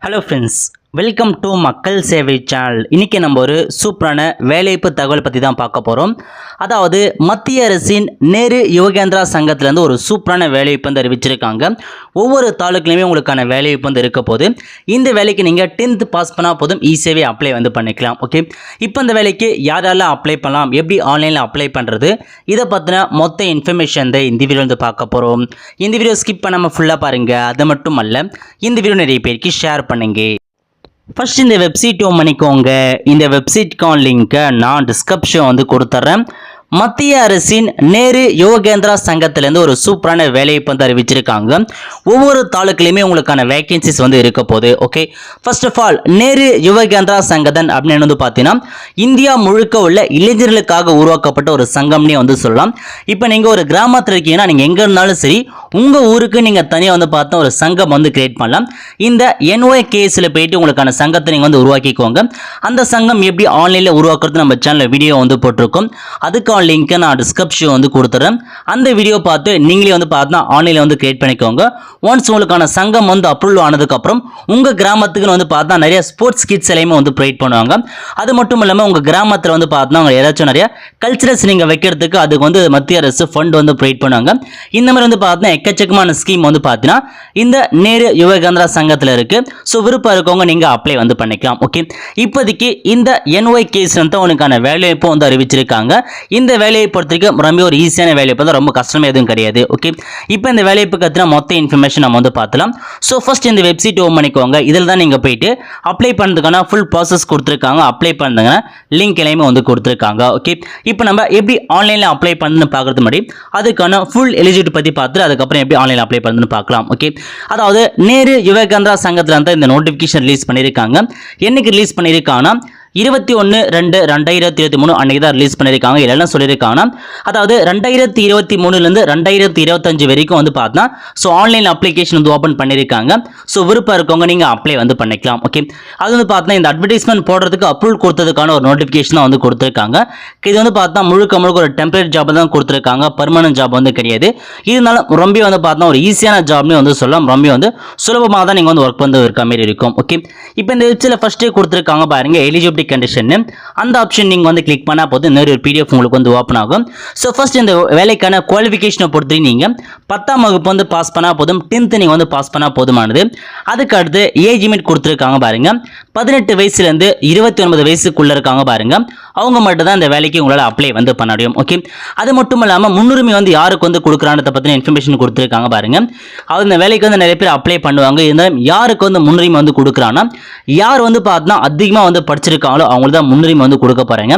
Hello friends, welcome to மக்கள் சேவை channel. இன்றைக்கி நம்ம ஒரு சூப்பரான வேலைவாய்ப்பு தகவல் பற்றி தான் பார்க்க போகிறோம். அதாவது மத்திய அரசின் நேரு யுவகேந்திரா சங்கத்திலேருந்து ஒரு சூப்பரான வேலைவாய்ப்பு வந்து அறிவிச்சிருக்காங்க. ஒவ்வொரு தாலுக்குலையுமே உங்களுக்கான வேலைவாய்ப்பு வந்து இருக்க போது. இந்த வேலைக்கு நீங்கள் 10th பாஸ் பண்ணால் போதும் ஈஸியாகவே அப்ளை வந்து பண்ணிக்கலாம். ஓகே, இப்போ இந்த வேலைக்கு யாரெல்லாம் அப்ளை பண்ணலாம், எப்படி ஆன்லைனில் அப்ளை பண்ணுறது, இதை பற்றின மொத்த இன்ஃபர்மேஷன் தான் இந்த வீடியோ வந்து பார்க்க போகிறோம். இந்த வீடியோ ஸ்கிப் பண்ணாமல் ஃபுல்லாக பாருங்கள். அது மட்டும் அல்ல, இந்த வீடியோ நிறைய பேருக்கு ஷேர் பண்ணுங்க. ஃபர்ஸ்ட் இந்த வெப்சைட் ஓப்பன் பண்ணிக்கோங்க. இந்த வெப்சைட்கான லிங்க்கை நான் டிஸ்கிரிப்ஷன் வந்து கொடுத்துட்றேன். மத்திய அரசின் நேரு யுவகேந்திரா சங்கத்திலேருந்து ஒரு சூப்பரான வேலைவாய்ப்பு வந்து அறிவிச்சிருக்காங்க. ஒவ்வொரு தாலுக்குலையுமே உங்களுக்கான வேகன்சிஸ் வந்து இருக்க போகுது. Okay, first of all Nehru Yuva Kendra Sangathan அப்படின்னு வந்து பார்த்தீங்கன்னா இந்தியா முழுக்க உள்ள இளைஞர்களுக்காக உருவாக்கப்பட்ட ஒரு சங்கம்னே வந்து சொல்லலாம். இப்போ நீங்கள் ஒரு கிராமத்தில் இருக்கீங்கன்னா நீங்கள் எங்கே இருந்தாலும் சரி, உங்கள் ஊருக்கு நீங்கள் தனியாக வந்து பார்த்தா ஒரு சங்கம் வந்து கிரியேட் பண்ணலாம். இந்த NYKSல போயிட்டு உங்களுக்கான சங்கத்தை நீங்கள் வந்து உருவாக்கிக்கோங்க. அந்த சங்கம் எப்படி ஆன்லைனில் உருவாக்குறது நம்ம சேனலில் வீடியோ வந்து போட்டிருக்கோம். அதுக்கான லிங்க்கை நான் டிஸ்கிரிப்ஷன் வந்து கொடுத்துறேன். அந்த வீடியோ பார்த்து நீங்களே வந்து பார்த்தா ஆன்லைனில் வந்து கிரியேட் பண்ணிக்கோங்க. ஒன்ஸ் உங்களுக்கான சங்கம் வந்து அப்ரூவல் ஆனதுக்கப்புறம் உங்கள் கிராமத்துக்கு வந்து பார்த்தா நிறைய ஸ்போர்ட்ஸ் கிட்ஸ் எல்லாமே வந்து ப்ரொவைட் பண்ணுவாங்க. அது மட்டும் இல்லாமல் உங்கள் கிராமத்தில் வந்து பார்த்தா அவங்க ஏதாச்சும் நிறைய கல்ச்சரல்ஸ் நீங்கள் வைக்கிறதுக்கு அதுக்கு வந்து மத்திய அரசு ஃபண்ட் வந்து ப்ரொவைட் பண்ணுவாங்க. இந்த மாதிரி வந்து பார்த்தா எக்கச்சக்கமான ஸ்கீம் வந்து பார்த்தீங்கன்னா இந்த நேரு யுவகேந்திரா சங்கத்தில் இருக்குது. ஸோ விருப்பம் இருக்கவங்க நீங்கள் அப்ளை வந்து பண்ணிக்கலாம். ஓகே, இப்போதைக்கு இந்த NYKS வந்து உங்களுக்கான வேலைவாய்ப்பு வந்து அறிவிச்சிருக்காங்க. இந்த வேலையை பொறுத்தவரைக்கும் ரொம்ப ஒரு ஈஸியான வேலைவாய்ப்பு தான், ரொம்ப கஷ்டமே எதுவும் கிடையாது. ஓகே, இப்போ இந்த வேலைவாய்ப்பு பற்றின மொத்த இன்ஃபர்மேஷன் நம்ம வந்து பார்த்துலாம். ஸோ ஃபர்ஸ்ட் இந்த வெப்சைட் ஓப்பன் பண்ணிக்கோங்க. இதில் தான் நீங்கள் போயிட்டு அப்ளை பண்ணுறதுக்கான ஃபுல் ப்ராசஸ் கொடுத்துருக்காங்க. அப்ளை பண்ணுறதுக்கான லிங்க் எல்லாமே வந்து கொடுத்துருக்காங்க. ஓகே, இப்போ நம்ம எப்படி ஆன்லைனில் அப்ளை பண்ணுன்னு பார்க்குறது முன்னாடி அதுக்கான ஃபுல் எலிஜிபிலிட்டி பற்றி பார்த்துட்டு அதுக்கப்புறம் எப்படி ஆன்லைனில் அப்ளை பண்ணுன்னு பார்க்கலாம். ஓகே, அதாவது நேரு யுவகேந்திரா சங்கத்தில் வந்து இந்த நோட்டிஃபிகேஷன் ரிலீஸ் பண்ணியிருக்காங்க. என்னைக்கு ரிலீஸ் பண்ணியிருக்காங்கன்னா 21/2/2023 அன்னைக்கு தான் ரிலீஸ் பண்ணியிருக்காங்க. இதெல்லாம் சொல்லியிருக்காங்க. அதாவது 2023லேருந்து 2025 வரைக்கும் வந்து பார்த்தா ஸோ ஆன்லைன் அப்ளிகேஷன் வந்து ஓப்பன் பண்ணியிருக்காங்க. ஸோ விருப்பம் இருக்கவங்க நீங்கள் அப்ளை வந்து பண்ணிக்கலாம். ஓகே, அது வந்து பார்த்தா இந்த அட்வர்டைஸ்மெண்ட் போடுறதுக்கு அப்ரூவல் கொடுத்ததுக்கான ஒரு நோட்டிஃபிகேஷன் தான் வந்து கொடுத்துருக்காங்க. இது வந்து பார்த்தா முழுக்க ஒரு டெம்பரரி ஜாப் தான் கொடுத்துருக்காங்க, பர்மனன்ட் ஜாப் வந்து கிடையாது. இதனால ரொம்ப வந்து பார்த்தா ஒரு ஈஸியான ஜாப்னு வந்து சொல்லலாம். ரொம்ப வந்து சுலபமாக தான் நீங்கள் வந்து ஒர்க் வந்து இருக்க மாதிரி இருக்கும். ஓகே, இப்போ இந்த வெப்சைட்டில் ஃபர்ஸ்ட்டே கொடுத்துருக்காங்க பாருங்க, எலிஜிபிலிட்டி கண்டிஷன். அந்த ஆப்ஷன் நீங்க வந்து கிளிக் பண்ணா போதும் நிறைய PDF உங்களுக்கு வந்து ஓபன் ஆகும். சோ ஃபர்ஸ்ட் இந்த வேலைக்கான குவாலிஃபிகேஷனை பொறுத்து நீங்க 10ஆம் வகுப்பு வந்து பாஸ் பண்ணா போதும், 10th நீங்க வந்து பாஸ் பண்ணா போதுமானது. அதுக்கு அடுத்து ஏஜ் லிமிட் கொடுத்திருக்காங்க பாருங்க, 18 வயசுல இருந்து 29 வயசுக்குள்ள இருக்காங்க பாருங்க, அவங்க மட்டும் தான் இந்த வேலைக்கு உங்களால அப்ளை வந்து பண்ண முடியும். ஓகே, அது மட்டும் இல்லாம முன்னுரிமை வந்து யாருக்கு வந்து கொடுக்குறான்றத பத்தின இன்ஃபர்மேஷன் கொடுத்திருக்காங்க பாருங்க. அது இந்த வேலைக்கு வந்து நிறைய பேர் அப்ளை பண்ணுவாங்க. இருந்தாலும் யாருக்கு வந்து முன்னுரிமை வந்து கொடுக்குறாங்கன்னா யார் வந்து பார்த்தா அதிகமாக வந்து படிச்சிருக்காங்க அவங்களுக்கு தான் முன்னுரிமை வந்து கொடுக்க போறாங்க.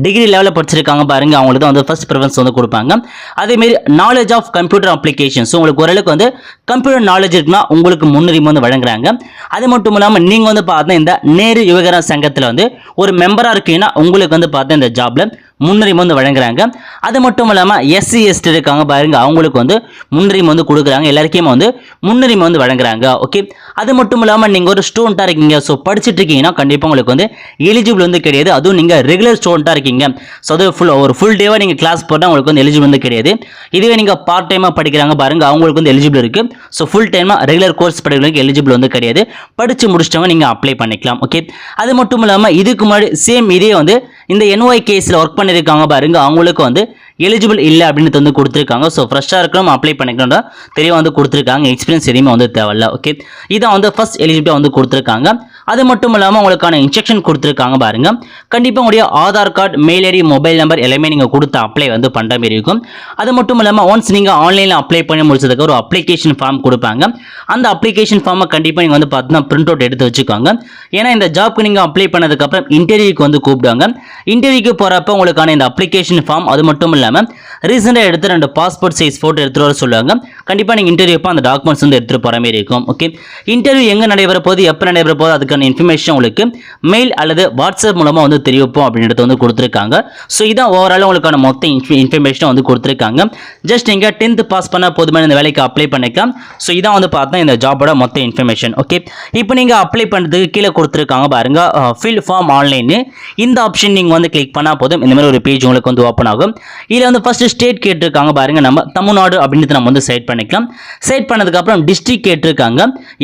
டிகிரி லெவலில் படிச்சிருக்காங்க பாருங்க, அவங்களுக்கு தான் வந்து ஃபர்ஸ்ட் ப்ரிஃபரன்ஸ் வந்து கொடுப்பாங்க. அதே மாதிரி நாலேஜ் ஆஃப் கம்ப்யூட்டர் அப்ளிகேஷன்ஸ், உங்களுக்கு ஓரளவுக்கு வந்து கம்ப்யூட்டர் நாலேஜ் இருக்குன்னா உங்களுக்கு முன்னுரிமை வந்து வழங்குறாங்க. அது மட்டும் இல்லாமல் நீங்க வந்து பார்த்தா இந்த நேரு யுவகேந்திரா சங்கத்தில் வந்து ஒரு மெம்பராக இருக்கீங்கன்னா உங்களுக்கு வந்து பார்த்தா இந்த ஜாப்ல முன்னுரிமை வந்து வழங்குறாங்க. அது மட்டும் இல்லாமல் SC ST இருக்காங்க பாருங்க, அவங்களுக்கு வந்து முன்னுரிமை வந்து கொடுக்குறாங்க. எல்லாருக்குமே வந்து முன்னுரிமை வந்து வழங்குறாங்க. ஓகே, அது மட்டும் இல்லாமல் நீங்கள் ஒரு ஸ்டூடெண்ட்டாக இருக்கீங்க, ஸோ படிச்சுட்டு இருக்கீங்கன்னா கண்டிப்பாக உங்களுக்கு வந்து எலிஜிபிள் வந்து கிடையாது. அதுவும் நீங்கள் ரெகுலர் ஸ்டூடெண்ட்டாக இருக்கீங்க, ஸோ அது ஒரு ஃபுல் டேவாக நீங்கள் கிளாஸ் போட்டால் உங்களுக்கு வந்து எலிஜிபிள் வந்து கிடையாது. இதுவே நீங்கள் பார்ட் டைமாக படிக்கிறாங்க பாருங்க, அவங்களுக்கு வந்து எலிஜிபிள் இருக்குது. ஸோ ஃபுல் டைமாக ரெகுலர் கோர்ஸ் படிக்கிறவங்களுக்கு எலிஜிபிள் வந்து கிடையாது. படித்து முடிச்சிட்டவங்க நீங்கள் அப்ளை பண்ணிக்கலாம். ஓகே, அது மட்டும் இல்லாமல் இதுக்கு முன்னாடி சேம் இதே வந்து இந்த NYKSல ஒர்க் பண்ணியிருக்காங்க பாருங்க, அவங்களுக்கு வந்து எலிஜிபிள் இல்லை அப்படின்னு வந்து கொடுத்துருக்காங்க. ஸோ ஃப்ரெஷ்ஷாக இருக்கிறோம் அப்ளை பண்ணிக்கணும்னா தெளிவாக வந்து கொடுத்துருக்காங்க. எக்ஸ்பீரியன்ஸ் எதுவுமே வந்து தேவையில்ல. ஓகே, இதான் வந்து ஃபர்ஸ்ட் எலிஜிபிலிட்டி வந்து கொடுத்துருக்காங்க. அது மட்டும் இல்லாமல் உங்களுக்கான இன்ஸ்ட்ரக்ஷன் கொடுத்துருக்காங்க பாருங்க. கண்டிப்பாக உங்களுடைய Aadhaar card, mail ID, mobile number எல்லாமே நீங்கள் கொடுத்து அப்ளை வந்து பண்ணுற மாதிரி இருக்கும். அது மட்டும் இல்லாமல் ஒன்ஸ் நீங்கள் ஆன்லைனில் அப்ளை பண்ணி முடிச்சதுக்கு ஒரு அப்ளிகேஷன் ஃபார்ம் கொடுப்பாங்க. அந்த அப்ளிகேஷன் ஃபார்மை கண்டிப்பாக நீங்கள் வந்து பார்த்தீங்கன்னா பிரிண்ட் அவுட் எடுத்து வச்சுக்கோங்க. ஏன்னா இந்த ஜாப்க்கு நீங்கள் அப்ளை பண்ணதுக்கப்புறம் இன்டர்வியூக்கு வந்து கூப்பிடுவாங்க. இன்டர்வியூக்கு போகிறப்ப உங்களுக்கான இந்த அப்ளிகேஷன் ஃபார்ம், அது மட்டும் இல்லாமல் ரீசெண்டாக எடுத்து 2 பாஸ்போர்ட் சைஸ் ஃபோட்டோ எடுத்துகிட்டு வர சொல்லுவாங்க. கண்டிப்பாக நீங்கள் இன்டர்வியூ அந்த டாக்குமெண்ட்ஸ் வந்து எடுத்துகிட்டு போகிற மாதிரி இருக்கும். ஓகே, இன்டர்வியூ எங்கே நடைபெற போகுது, எப்போ நடைபெற போகுது, அதுக்கு அதுக்கான இன்ஃபர்மேஷன் உங்களுக்கு மெயில் அல்லது வாட்ஸ்அப் மூலமாக வந்து தெரிவிப்போம் அப்படின்றது வந்து கொடுத்துருக்காங்க. ஸோ இதான் ஓவரால் உங்களுக்கான மொத்த இன்ஃபர்மேஷன் வந்து கொடுத்துருக்காங்க. ஜஸ்ட் நீங்கள் 10th பாஸ் பண்ணால் போதுமான இந்த வேலைக்கு அப்ளை பண்ணிக்கலாம். ஸோ இதான் வந்து பார்த்தா இந்த ஜாபோட மொத்த இன்ஃபர்மேஷன். ஓகே, இப்போ நீங்கள் அப்ளை பண்ணுறதுக்கு கீழே கொடுத்துருக்காங்க பாருங்க, ஃபில் ஃபார்ம் ஆன்லைன். இந்த ஆப்ஷன் நீங்கள் வந்து கிளிக் பண்ணால் போதும் இந்த மாதிரி ஒரு பேஜ் உங்களுக்கு வந்து ஓப்பன் ஆகும். இதில் வந்து ஃபர்ஸ்ட் ஸ்டேட் கேட்டிருக்காங்க பாருங்க, நம்ம தமிழ்நாடு அப்படின்றது நம்ம வந்து செலக்ட் பண்ணிக்கலாம். செலக்ட் பண்ணதுக்கப்புறம் டிஸ்ட்ரிக்ட் கேட்டிருக்காங்க.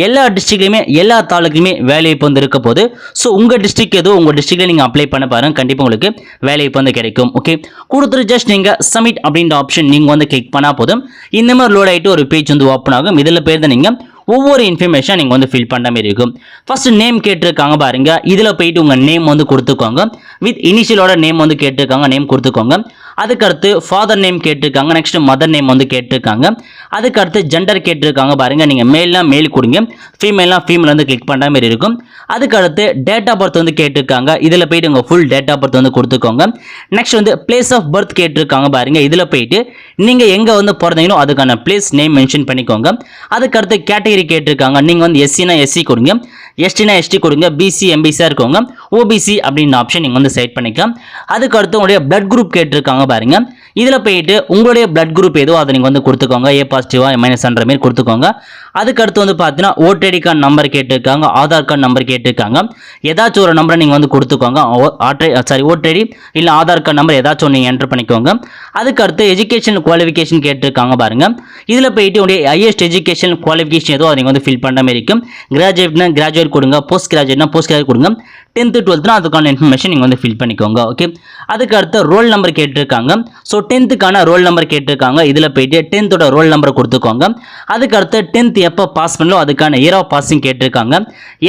எல்லா டிஸ்ட்ரிக்ட்லையுமே எல்லா தாலுக்குலையுமே வேலை இப்போ வந்து இருக்க போது. ஸோ உங்கள் டிஸ்ட்ரிக்ட் எதுவும் உங்கள் டிஸ்ட்ரிக்டில் நீங்கள் அப்ளை பண்ண பாருங்க, கண்டிப்பாக உங்களுக்கு வேலை இப்போ வந்து கிடைக்கும். ஓகே, கொடுத்துட்டு ஜஸ்ட் நீங்கள் சப்மிட் அப்படின்ற ஆப்ஷன் நீங்கள் வந்து கிளிக் பண்ணால் போதும் இந்த மாதிரி லோட் ஆகிட்டு ஒரு பேஜ் வந்து ஓப்பன் ஆகும். இதில் பேர் தான் நீங்கள் ஒவ்வொரு இன்ஃபர்மேஷன் நீங்கள் வந்து ஃபில் பண்ணுற மாதிரி இருக்கும். ஃபர்ஸ்ட் நேம் கேட்டிருக்காங்க பாருங்க, இதில் போயிட்டு உங்கள் நேம் வந்து கொடுத்துக்கோங்க. வித் இனிஷியலோட நேம் வந்து கேட்டிருக்காங்க, நேம் கொடுத்துக்கோங்க. அதுக்கடுத்து ஃபாதர் நேம் கேட்டிருக்காங்க, நெக்ஸ்ட் மதர் நேம் வந்து கேட்டிருக்காங்க. அதுக்கடுத்து ஜெண்டர் கேட்டிருக்காங்க பாருங்க, நீங்கள் மேல்னா மேல் கொடுங்க, ஃபீமேல்னா ஃபீமேல் வந்து கிளிக் பண்ணுற மாதிரி இருக்கும். அதுக்கடுத்து டேட் ஆஃப் பர்த் வந்து கேட்டிருக்காங்க, இதில் போயிட்டு உங்கள் ஃபுல் டேட் ஆஃப் பர்த் வந்து கொடுத்துக்கோங்க. நெக்ஸ்ட் வந்து பிளேஸ் ஆஃப் பர்த் கேட்டிருக்காங்க பாருங்க, இதில் போயிட்டு நீங்கள் எங்கே வந்து பிறந்தீங்களோ அதுக்கான பிளேஸ் நேம் மென்ஷன் பண்ணிக்கோங்க. அதுக்கடுத்து கேட்டகரி கேட்டிருக்காங்க, நீங்கள் வந்து எஸ்சினா எஸ்சி கொடுங்க, எஸ்டினா எஸ்டி கொடுங்க, பிசி எம்பிசியாக இருக்கவங்க ஓபிசி அப்படின்னு ஆப்ஷன் நீங்கள் வந்து செலக்ட் பண்ணிக்கலாம். அதுக்கடுத்து உங்களுடைய பிளட் குரூப் கேட்டிருக்காங்க பாருங்க, இதில் போயிட்டு உங்களுடைய பிளட் குரூப் ஏதோ அதை நீங்கள் வந்து கொடுத்துக்கோங்க, ஏ பாசிட்டிவா மைனஸ்ன்ற மாதிரி கொடுத்துக்கோங்க. அதுக்கடுத்து வந்து பார்த்தீங்கன்னா ஓட்டர் ஐடி கார்டு நம்பர் கேட்டிருக்காங்க, ஆதார் கார்டு நம்பர் கேட்டிருக்காங்க, ஏதாச்சும் ஒரு நம்பரை நீங்கள் வந்து கொடுத்துக்கோங்க. ஓட்டர் ஐடி இல்லை ஆதார் கார்டு நம்பர் ஏதாச்சும் நீங்கள் என்டர் பண்ணிக்கோங்க. அதுக்கடுத்து எஜுகேஷன் குவாலிஃபிகேஷன் கேட்டிருக்காங்க பாருங்க, இதில் போயிட்டு உங்களுடைய ஹையஸ்ட் எஜுகேஷன் குவாலிஃபிகேஷன் ஏதோ அதை நீங்கள் வந்து ஃபில் பண்ணுற மாதிரி இருக்கும். கிராஜுவேட்னா கிராஜுவேட் கொடுங்க, போஸ்ட் கிராஜுவேட்னா போஸ்ட் கிராஜுவேட் கொடுங்க, 10th 12th அதுக்கான இன்ஃபர்மேஷன் நீங்கள் வந்து ஃபில் பண்ணிக்கோங்க. ஓகே, அதுக்கு அடுத்து ரோல் நம்பர் கேட்டிருக்காங்க. ஸோ 10th ரோல் நம்பர் கேட்டிருக்காங்க, இதில் போயிட்டு 10th ரோல் நம்பர் கொடுத்துக்கோங்க. அதுக்கு அடுத்து 10th எப்போ பாஸ் பண்ணலோ அதுக்கான இயர் ஆஃப் பாசிங் கேட்டிருக்காங்க,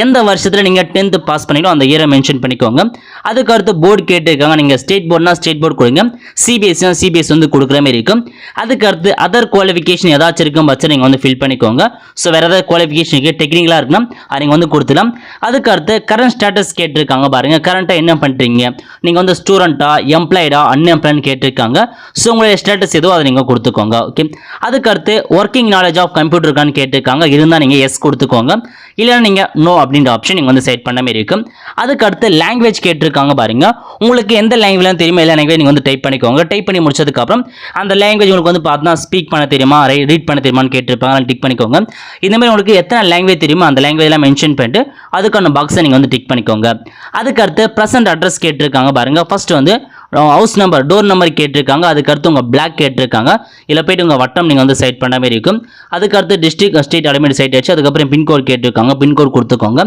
எந்த வருஷத்தில் நீங்கள் 10th பாஸ் பண்ணீங்களோ அந்த இயரை மென்ஷன் பண்ணிக்கோங்க. அதுக்கு அடுத்து போர்டு கேட்டிருக்காங்க, நீங்கள் ஸ்டேட் போர்டுனா ஸ்டேட் போர்டு கொடுங்க, சிபிஎஸ்சினா சிபிஎஸ் வந்து கொடுக்குற மாதிரி இருக்கும். அதுக்கு அடுத்து அதர் குவாலிஃபிகேஷன் ஏதாச்சும் இருக்கும் பட்சம் நீங்கள் வந்து ஃபில் பண்ணிக்கோங்க. ஸோ வேறு ஏதாவது குவாலிஃபிகேஷன் டெக்னிக்கலாக இருக்குன்னா அதை நீங்கள் வந்து கொடுத்துலாம். அதுக்கு அடுத்து கரண்ட் ஸ்டேட்டஸ் கேட்டிருக்காங்க பாருங்க, கரண்ட்டாக என்ன பண்ணுறீங்க, நீங்கள் வந்து ஸ்டூடெண்ட்டா எம்ப்ளாய்டா அன்எம்ப்ளாய்னு கேட்டிருக்காங்க. ஸோ உங்களுடைய ஸ்டேட்டஸ் ஏதோ அதை நீங்கள் கொடுத்துக்கோங்க. ஓகே, அதுக்கு அடுத்து ஒர்க்கிங் நாலேஜ் ஆஃப் கம்ப்யூட்டர் இருக்கான்னு கேட்டிருக்காங்க, இருந்தால் நீங்கள் எஸ் கொடுத்துக்கோங்க, இல்லைன்னா நீங்கள் நோ அப்படின்ற ஆப்ஷன் நீங்கள் வந்து செட் பண்ண மாதிரி இருக்கும். அதுக்கு அடுத்து லாங்குவேஜ் கேட்டிருக்காங்க பாருங்க, உங்களுக்கு எந்த லாங்குவேஜ் தெரியுமா எல்லா லாங்குவேஜ் நீங்கள் வந்து டைப் பண்ணிக்கோங்க. டைப் பண்ணி முடிச்சதுக்கப்புறம் அந்த லாங்குவேஜ் உங்களுக்கு வந்து பார்த்தா ஸ்பீக் பண்ண தெரியுமா ரீட் பண்ண தெரியுமான்னு கேட்டிருப்பாங்க, டிக் பண்ணிக்கோங்க. இந்த மாதிரி உங்களுக்கு எத்தனை லாங்குவேஜ் தெரியுமோ அந்த லாங்குவேஜ்லாம் மென்ஷன் பண்ணிட்டு அதுக்கான பாக்ஸை நீங்கள் வந்து டிக் பண்ணிக்கோங்க. அதுக்கு அடுத்து ப்ரெசென்ட் அட்ரஸ் கேட்டிருக்காங்க பாருங்க, ஃபர்ஸ்ட் வந்து ஹவுஸ் நம்பர் டோர் நம்பர் கேட்டிருக்காங்க. அதுக்கடுத்து உங்கள் பிளாக் கேட்டிருக்காங்க, இதில் போய்ட்டு உங்கள் வட்டம் நீங்கள் வந்து செட் பண்ண மாதிரி இருக்கும். அதுக்கடுத்து டிஸ்ட்ரிக்ட் ஸ்டேட் அடைமெண்ட் சைட் ஆச்சு. அதுக்கப்புறம் பின்கோட் கேட்டிருக்காங்க, பின்கோட் கொடுத்துக்கோங்க.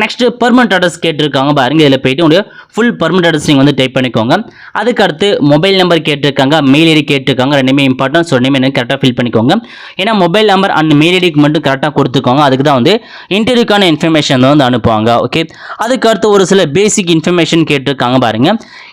நெக்ஸ்ட் பர்மனெண்ட் அட்ரஸ் கேட்டிருக்காங்க பாருங்க, இதில் போய்ட்டு உங்களுடைய ஃபுல் பர்மனெண்ட் அட்ரஸ் நீங்கள் வந்து டைப் பண்ணிக்கோங்க. அதுக்கடுத்து மொபைல் நம்பர் கேட்டிருக்காங்க, மெயில் ஐடி கேட்டிருக்காங்க, ரெண்டுமே இம்பார்ட்டன்ட். ஸோ ரெண்டுமே எனக்கு கரெக்டாக ஃபில் பண்ணிக்கோங்க. ஏன்னா மொபைல் நம்பர் அண்ட் மெயில் ஐடிக்கு மட்டும் கரெக்டாக கொடுத்துக்கோங்க, அதுக்கு தான் வந்து இன்டர்வியூக்கான இன்ஃபர்மேஷன் வந்து அனுப்புவாங்க. ஓகே, அதுக்கடுத்து ஒரு சில பேசிக் இன்ஃபர்மேஷன் கேட்டிருக்காங்க பாருங்க,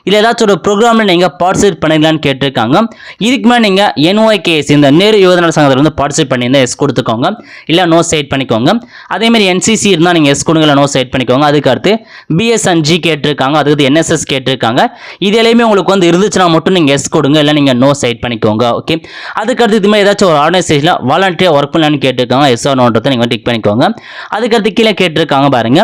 இதில் ஏதாச்சும் ஒரு ப்ரோக்ராமில் நீங்கள் பார்ட்டிசிபேட் பண்ணிக்கலான்னு கேட்டிருக்காங்க. இதுக்கு மேலே நீங்கள் NYKS இந்த நேரு யுவஜன சங்கத்தில் வந்து பார்ட்டிசிபேட் பண்ணியிருந்தால் எஸ் கொடுத்துக்கோங்க, இல்லை நோ செட் பண்ணிக்கோங்க. அதேமாதிரி NCC இருந்தால் நீங்கள் எஸ் கொடுங்க, இல்லை நோ செட் பண்ணிக்கோங்க. அதுக்கு அடுத்து BSNG கேட்டிருக்காங்க, அதுக்கு NSS கேட்டிருக்காங்க. இது எல்லாமே உங்களுக்கு வந்து இருந்துச்சுன்னா மட்டும் நீங்கள் எஸ் கொடுங்க, இல்லை நீங்கள் நோ செட் பண்ணிக்கோங்க. ஓகே, அதுக்கடுத்து இது மாதிரி ஏதாச்சும் ஒரு ஆர்கனைசேஷனில் வாலண்டியர் ஒர்க் பண்ணலான்னு கேட்டிருக்காங்க, எஸ் ஆர் நோன்றதை நீங்கள் டிக் பண்ணிக்கோங்க. அதுக்கடுத்து கீழே கேட்டிருக்காங்க பாருங்க,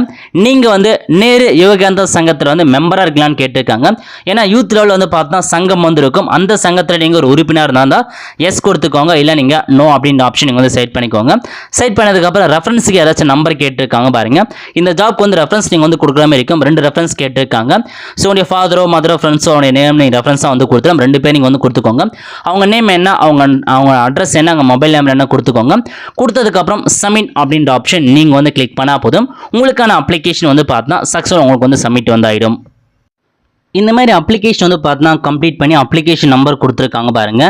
நீங்கள் வந்து நேரு யுவகாந்தா சங்கத்தில் வந்து மெம்பராக இருக்கலான்னு கேட்டிருக்காங்க. ஏன்னா யூத் லெவலில் வந்து பார்த்தா சங்கம் வந்து இருக்கும், அந்த சங்கத்தில் நீங்கள் ஒரு உறுப்பினர் இருந்தால் எஸ் கொடுத்துக்கோங்க, இல்லை நீங்கள் நோ அப்படின்ற ஆப்ஷன் நீங்கள் வந்து செட் பண்ணிக்கோங்க. செட் பண்ணதுக்கப்புறம் ரெஃபரன்ஸுக்கு ஏதாச்சும் நம்பர் கேட்டிருக்காங்க பாருங்க, இந்த ஜாப்க்கு வந்து ரெஃபரன்ஸ் நீங்கள் வந்து கொடுக்குற மாதிரி இருக்கும். 2 ரெஃபரன்ஸ் கேட்டிருக்காங்க. ஸோ உங்களுடைய ஃபாதரோ மதரோ ஃப்ரெண்ட்ஸோ உங்களுடைய நேம் நீங்கள் ரெஃபரன்ஸாக வந்து கொடுத்துலாம், 2 பேர் நீங்கள் வந்து கொடுத்துக்கோங்க. அவங்க நேம் என்ன, அவங்க அட்ரஸ் என்ன, அவங்க மொபைல் நம்பர் என்ன கொடுத்துக்கோங்க. கொடுத்ததுக்கப்புறம் சப்மிட் அப்படின்ற ஆப்ஷன் நீங்கள் வந்து கிளிக் பண்ணால் போதும் உங்களுக்கான அப்ளிகேஷன் வந்து பார்த்தா சக்ஸஸ் உங்களுக்கு வந்து சப்மிட் வந்து ஆகிடும். இந்த மாதிரி அப்ளிகேஷன் வந்து பார்த்தா கம்ப்ளீட் பண்ணி அப்ளிகேஷன் நம்பர் கொடுத்துருக்காங்க பாருங்க,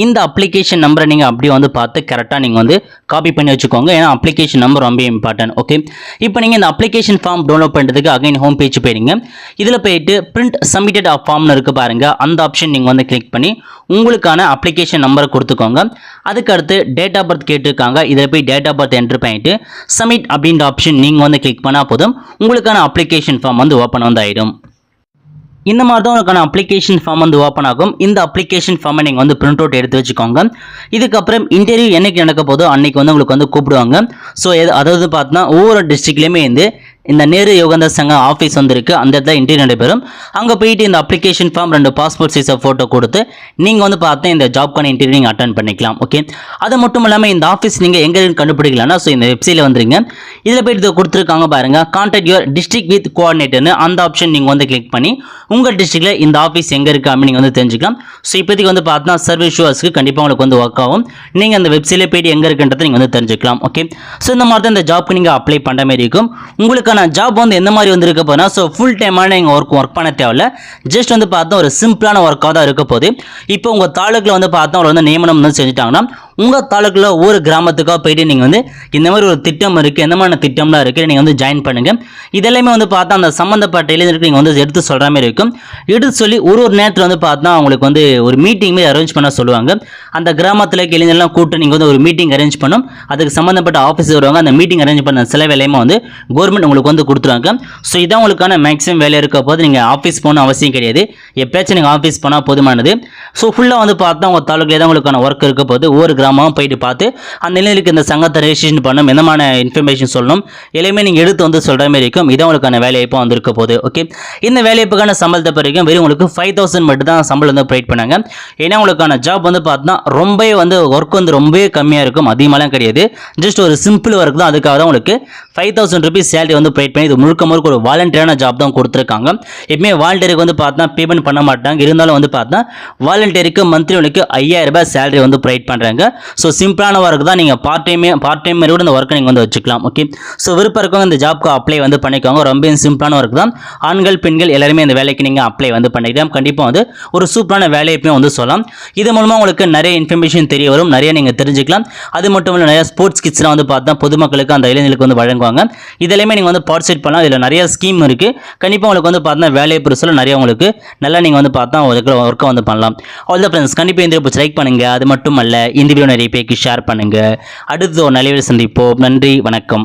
இந்த அப்ளிகேஷன் நம்பரை நீங்கள் அப்படியே வந்து பார்த்து கரெக்டாக நீங்கள் வந்து காப்பி பண்ணி வச்சுக்கோங்க, ஏன்னா அப்ளிகேஷன் நம்பர் ரொம்ப இம்பார்ட்டன்ட். ஓகே, இப்போ நீங்கள் இந்த அப்ளிகேஷன் ஃபார்ம் டவுன்லோட் பண்ணுறதுக்கு அகைன் ஹோம் பேஜ் போயிடுங்க. இதில் போயிட்டு பிரிண்ட் சப்மிட்டட் ஃபார்ம்னு இருக்குது பாருங்க, அந்த ஆப்ஷன் நீங்கள் வந்து கிளிக் பண்ணி உங்களுக்கான அப்ளிகேஷன் நம்பரை கொடுத்துக்கோங்க. அதுக்கு அடுத்து டேட் ஆஃப் பர்த் கேட்டிருக்காங்க, இதில் போய் டேட் ஆஃப் பர்த் என்ட்ரு பண்ணிட்டு சப்மிட் அப்படின்ற ஆப்ஷன் நீங்கள் வந்து கிளிக் பண்ணால் போதும் உங்களுக்கான அப்ளிகேஷன் ஃபார்ம் வந்து ஓப்பன் வந்து ஆகிடும். இந்த மாதிரி தான் உங்களுக்கான அப்ளிகேஷன் ஃபார்ம் வந்து ஓப்பன் ஆகும். இந்த அப்ளிகேஷன் ஃபார்மை நீங்கள் வந்து பிரிண்ட் அவுட் எடுத்து வச்சுக்கோங்க. இதுக்கப்புறம் இன்டர்வியூ என்னைக்கு நடக்க போதோ அன்னைக்கு வந்து உங்களுக்கு வந்து கூப்பிடுவாங்க. ஸோ அதாவது பார்த்தீங்கன்னா ஒவ்வொரு டிஸ்ட்ரிக்ட்லேயுமே வந்து இந்த நேரு யோகந்தர் சங்கம் ஆஃபீஸ் வந்துருக்கு, அந்த இடத்துல இன்டர்வியூ நடைபெறும். அங்கே போயிட்டு இந்த application form 2 passport size photo கொடுத்து நீங்கள் வந்து பார்த்தா இந்த ஜாப்க்கான இன்டர்வியூ நீங்கள் அட்டன் பண்ணிக்கலாம். ஓகே, அது மட்டும் இல்லாமல் இந்த ஆஃபீஸ் நீங்கள் எங்கே கண்டுபிடிக்கலாம்னா, ஸோ இந்த வெப்சைட்டில் வந்துருங்க. இதில் போயிட்டு கொடுத்துருக்காங்க பாருங்க, கான்டாக்ட் யுவர் டிஸ்ட்ரிக்ட் வித் கோஆர்டினேட்டர்னு அந்த ஆப்ஷன் நீங்கள் வந்து கிளிக் பண்ணி உங்கள் டிஸ்ட்ரிக்டில் இந்த ஆஃபீஸ் எங்கே இருக்குது அப்படின்னு நீங்கள் வந்து தெரிஞ்சுக்கலாம். ஸோ இப்போதைக்கு வந்து பார்த்தா சர்வீஸ் ஷோஸ்க்கு கண்டிப்பாக உங்களுக்கு வந்து ஒர்க் ஆகும். நீங்கள் அந்த வெப்சைட்டில் போயிட்டு எங்கே இருக்குன்றதை நீங்கள் வந்து தெரிஞ்சுக்கலாம். ஓகே, ஸோ இந்த மாதிரி தான் இந்த ஜாப்க்கு நீங்கள் அப்ளை பண்ணுற மாதிரி இருக்கும். உங்களுக்கான ஜாப் வந்து எந்த மாதிரி வந்து இருக்க போதுனா, ஸோ ஃபுல் டைமான நீங்கள் ஒர்க் பண்ண தேவையில்ல. ஜஸ்ட் வந்து பார்த்தா ஒரு சிம்பிளான ஒர்க்காக தான் இருக்க போகுது. இப்போ உங்கள் தாலுக்கில் வந்து பார்த்தா ஒரு வந்து நியமனம் வந்து செஞ்சுட்டாங்கன்னா, உங்கள் தாலுக்கில் ஒவ்வொரு கிராமத்துக்காக போயிட்டு நீங்கள் வந்து இந்த மாதிரி ஒரு திட்டம் இருக்குது, எந்த மாதிரி திட்டம்லாம் இருக்குது நீங்கள் வந்து ஜாயின் பண்ணுங்கள். இதெல்லாமே வந்து பார்த்தா அந்த சம்மந்தப்பட்ட இளைஞருக்கு நீங்கள் வந்து எடுத்து சொல்கிற மாதிரி இருக்கும். எடுத்து சொல்லி ஒரு நேரத்தில் வந்து பார்த்தா அவங்களுக்கு வந்து ஒரு மீட்டிங் மாதிரி அரேஞ்ச் பண்ண சொல்லுவாங்க. அந்த கிராமத்தில் இளைஞர்லாம் கூப்பிட்டு நீங்கள் வந்து ஒரு மீட்டிங் அரேஞ்ச் பண்ணும். அதுக்கு சம்மந்தப்பட்ட ஆஃபீஸ் வருவாங்க. அந்த மீட்டிங் அரேஞ்ச் பண்ண சில வேலையுமே வந்து கவர்மெண்ட் உங்களுக்கு வந்து கொடுத்துருவாங்க. ஸோ இதான் உங்களுக்கான மேக்ஸிமம் வேலை இருக்க போது நீங்கள் ஆஃபீஸ் போகணும் அவசியம் கிடையாது. எப்பயாச்சும் நீங்கள் ஆஃபீஸ் போனால் போதுமானது. ஸோ ஃபுல்லாக வந்து பார்த்தா உங்கள் தாலுக்கில் தான் உங்களுக்கான ஒர்க் இருக்க போது ஒவ்வொரு கிராமம் போயிட்டு பார்த்து அந்த இளைஞருக்கு இந்த சங்கத்தை ரெஜிஸ்ட்ரேஷன் பண்ணணும், என்னமான இன்ஃபர்மேஷன் சொல்லணும், எல்லாமே நீங்கள் எடுத்து வந்து சொல்கிற மாதிரி இருக்கும். இதான் உங்களுக்கான வேலைவாய்ப்பு வந்து இருக்க போது. ஓகே, இந்த வேலைவாய்ப்புக்கான சம்பளத்தை வரைக்கும் வெறும் உங்களுக்கு 5000 மட்டும் தான் சம்பளம் வந்து ப்ரொவைட் பண்ணாங்க. ஏன்னா உங்களுக்கான ஜாப் வந்து பார்த்தா ரொம்பவே வந்து ஒர்க் வந்து ரொம்பவே கம்மியாக இருக்கும், அதிகமாகலாம் கிடையாது. ஜஸ்ட் ஒரு சிம்பிள் ஒர்க் தான். அதுக்காக தான் உங்களுக்கு 5000 ரூபீஸ் சேலரி வந்து ப்ரொவைட் பண்ணி இது முழுக்க ஒரு வாலண்டியரான ஜாப் தான் கொடுத்துருக்காங்க. எப்பவுமே வாலண்டியருக்கு வந்து பார்த்தா பேமெண்ட் பண்ண மாட்டாங்க. இருந்தாலும் வந்து பார்த்தா வாலண்டியருக்கு மந்த்லி உங்களுக்கு 5000 ரூபாய் சேலரி வந்து ப்ரொவைட் பண்ணுறாங்க. ஸோ சிம்பிளான ஒர்க் தான். நீங்கள் பார்ட் டைம் மாதிரி கூட இந்த ஒர்க்கை நீங்கள் வந்து வச்சுக்கலாம். ஓகே, ஸோ விருப்பம் இருக்கவங்க இந்த ஜாப்க்கு அப்ளை வந்து பண்ணிக்கோங்க. ரொம்ப சிம்பிளான ஒர்க் தான். ஆண்கள் பெண்கள் எல்லாருமே இந்த வேலைக்கு நீங்கள் அப்ளை வந்து பண்ணிக்கலாம். கண்டிப்பாக வந்து ஒரு சூப்பரான வேலையை வந்து சொல்லலாம். இது மூலமாக உங்களுக்கு நிறைய இன்ஃபர்மேஷன் தெரிய வரும், நிறைய நீங்கள் தெரிஞ்சுக்கலாம். அது மட்டும் இல்லை, நிறைய ஸ்போர்ட்ஸ் கிட்ஸ்லாம் வந்து பார்த்தா பொதுமக்களுக்கு அந்த இளைஞர்களுக்கு வந்து வழங்குவாங்க. இதெல்லாமே நீங்கள் வந்து பார்ட்டிசிபேட் பண்ணலாம். இதில் நிறைய ஸ்கீம் இருக்குது. கண்டிப்பாக உங்களுக்கு வந்து பார்த்தா வேலையை பொறுத்தவரை நிறைய உங்களுக்கு நல்லா நீங்கள் வந்து பார்த்தா ஒர்க்கை வந்து பண்ணலாம். அவ்வளோதான் ஃப்ரெண்ட்ஸ், கண்டிப்பாக இந்த வீடியோ லைக் பண்ணுங்கள். அது மட்டும் அல்ல, இந்த வீடியோ நிறைய பேருக்கு ஷேர் பண்ணுங்கள். அடுத்து ஒரு நல்ல வீடியோ சந்திப்போம். நன்றி, வணக்கம்.